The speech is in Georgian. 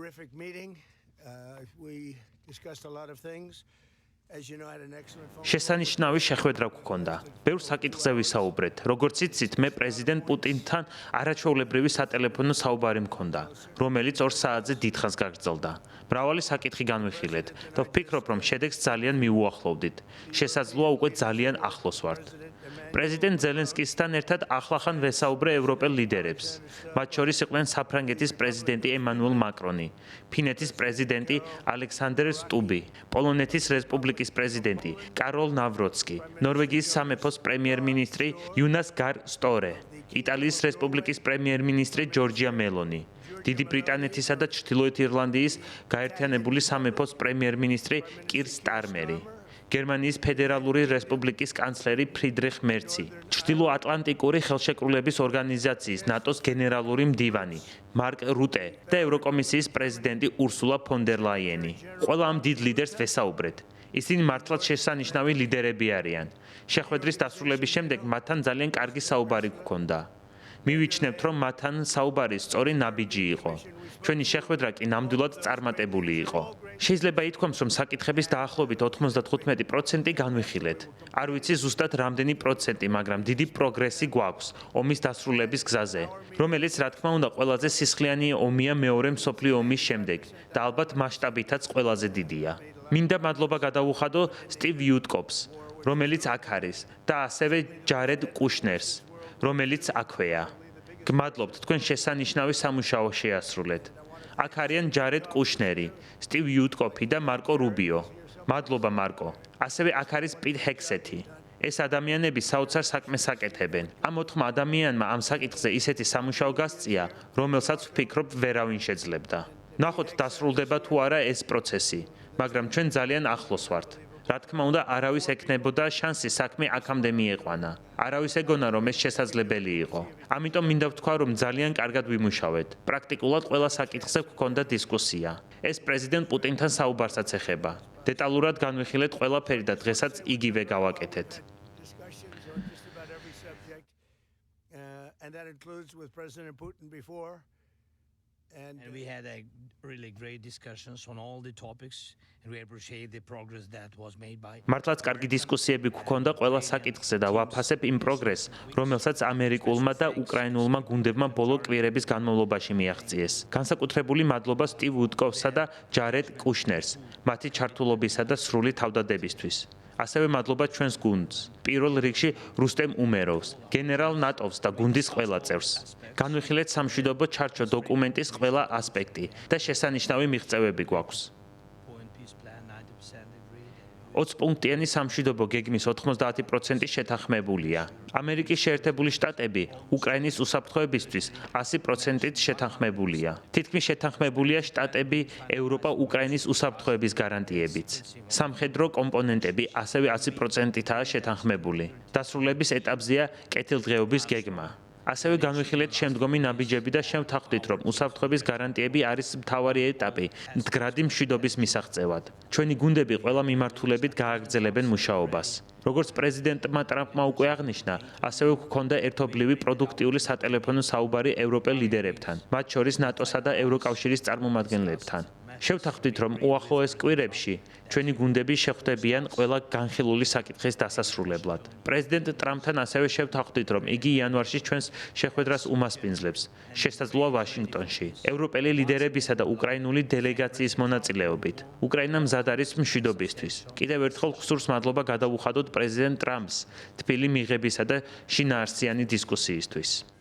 terrific meeting. We discussed a lot of things. შესანიშნავი შეხვედრა გქონდა. ბევრ საკითხზე ვისაუბრეთ. როგორც იცით, მე პრეზიდენტ პუტინთან არაჩვეულებრივი სატელეფონო საუბარი მქონდა, რომელიც 2 საათზე დიდხანს გაგრძელდა. მრავალი საკითხი განვიხილეთ და ვფიქრობ, რომ შედეგს ძალიან მიუახლოვდით. შესაძლოა უკვე ძალიან ახლოს ვართ. პრეზიდენტ ზელენსკისთან ერთად ახლახან ვესაუბრე ევროპელ ლიდერებს. მათ შორის იყვნენ საფრანგეთის პრეზიდენტი ემანუელ მაკრონი, ფინეთის პრეზიდენტი ალექსანდრ სტუბი, პოლონეთის რესპუბლიკის პრეზიდენტი კაროლ ნავროცკი, ნორვეგიის სამეფოს პრემიერ-მინისტრი იუნას გარ სტორე, იტალიის რესპუბლიკის პრემიერ-მინისტრი ჯორჯია მელონი, დიდი ბრიტანეთისა და ჩრდილოეთ ირლანდიის გაერთიანებული სამეფოს პრემიერ-მინისტრი კირ სტარმერი. გერმანიის ფედერალური რესპუბლიკის კანცლერი ფრიდრიხ მერცი, ჩრდილოატლანტიკური ხელშეკრულების ორგანიზაციის ნატოს გენერალური მდივანი მარკ რუტე და ევროკომისიის პრეზიდენტი ურსულა ფონ დერ ლაიენი. ყველა ამ დიდ ლიდერს ვესაუბრეთ. ისინი მართლაც შესანიშნავი ლიდერები არიან. შეხვედრის დასრულების შემდეგ მათთან ძალიან კარგი საუბარი გქონდა. მივიჩნევთ, რომ მათთან საუბარი სწორი ნაბიჯი იყო. ჩვენი შეხვედრა კი ნამდვილად წარმატებული იყო. შეიძლება ითქვას, რომ საკითხების დაახლოებით 95% განვიხილეთ. არ ვიცი ზუსტად რამდენი პროცენტი, მაგრამ დიდი პროგრესი გვაქვს ომის დასრულების გზაზე, რომელიც რა თქმა უნდა ყველაზე სისხლიანი ომია მეორე მსოფლიო ომის შემდეგ და ალბათ მასშტაბითაც ყველაზე დიდია. მინდა მადლობა გადავუხადო სტივ იუტკოპს, რომელიც აქ არის და ასევე ჯარედ კუშნერს, რომელიც აქვეა. გმადლობთ, თქვენ შესანიშნავი სამუშაო შეასრულეთ. აქ არიან ჯარედ კუშნერი, სტივ იუტკოპი და მარკო რუბიო. მადლობა მარკო. ასევე აქ არის პიტ ჰექსეთი. ეს ადამიანები საოცარ საქმეს აკეთებენ. ამ 4 ადამიანმა ამ საკითხზე ისეთი სამუშაო გასწია, რომელსაც ვფიქრობ ვერავინ შეძლებდა. ნახოთ დასრულდება თუ არა ეს პროცესი, მაგრამ ჩვენ ძალიან ახლოს ვართ. რა თქმა უნდა, არავის ექნებოდა შანსი საქმე აქამდე მიიყვანა. არავის ეგონა, რომ ეს შესაძლებელი იყო. ამიტომ მინდა ვთქვა, რომ ძალიან კარგად ვიმუშავეთ. პრაქტიკულად ყველა საკითხზე გვქონდა დისკუსია. ეს პრეზიდენტ პუტინთან საუბარსაც ეხება. დეტალურად განვიხილეთ ყველაფერი და დღესაც იგივე გავაკეთეთ. And we had a really great discussions on all the topics and we appreciate the progress that was made by მართლაც კარგი დისკუსიები გქონდა ყველა საკითხზე და ვაფასებ იმ პროგრესს, რომელსაც ამერიკულმა და უკრაინულმა გუნდებმა ბოლო კვირების განმავლობაში მიაღწიეს. განსაკუთრებული მადლობა სტივ იუტკოპსა და ჯარედ კუშნერს, მათი ჩართულობისა და სრული თავდადებისთვის. ასევე მადლობა ჩვენს გუნდს, პირველ რიგში რუსტემ უმეროვს, გენერალ ნატოვს და გუნდის ყველა წევრს. განვიხილეთ სამშვიდობო ჩარჩო დოკუმენტის ყველა ასპექტი და შესანიშნავი მიღწევები გვაქვს. 20 პუნქტიანი სამშვიდობო გეგმის 90% შეთანხმებულია. ამერიკის შეერთებული შტატები უკრაინის უსაფრთხოებისთვის 100%-ით შეთანხმებულია. თითქმის შეთანხმებულია შტატები ევროპა უკრაინის უსაფრთხოების გარანტიებიც. სამხედრო კომპონენტები ასევე 100%-ითაა შეთანხმებული. დასრულების ეტაპზეა კეთილდღეობის გეგმა. ასევე განვიხილეთ შემდგომი ნაბიჯები და შევთანხმდით, რომ უსაფრთხოების გარანტიები არის მთავარი ეტაპი მდგრადი მშვიდობის მისაღწევად. ჩვენი გუნდები ყველა მიმართულებით გააგრძელებენ მუშაობას. როგორც პრეზიდენტმა ტრამპმა უკვე აღნიშნა, ასევე გვქონდა ერთობლივი პროდუქტიული სატელეფონო საუბარი ევროპელ ლიდერებთან, მათ შორის ნატოსა და ევროკავშირის წარმომადგენლებთან. შევთანხმდით, რომ უახლოეს კვირებში ჩვენი გუნდები შეხვდებიან ყველა განხილული საკითხის დასასრულებლად. პრეზიდენტ ტრამპთან ასევე შევთანხმდით, რომ იგი იანვარში ჩვენს შეხვედრას უმასპინძლებს, შესაძლოა ვაშინგტონში, ევროპელი ლიდერებისა და უკრაინული დელეგაციის მონაწილეობით. უკრაინა მზად არის მშვიდობისთვის. კიდევ ერთხელ გსურს მადლობა გადავუხადოთ პრეზიდენტ ტრამპს თბილი მიღებისა და შინაარსიანი დისკუსიისთვის.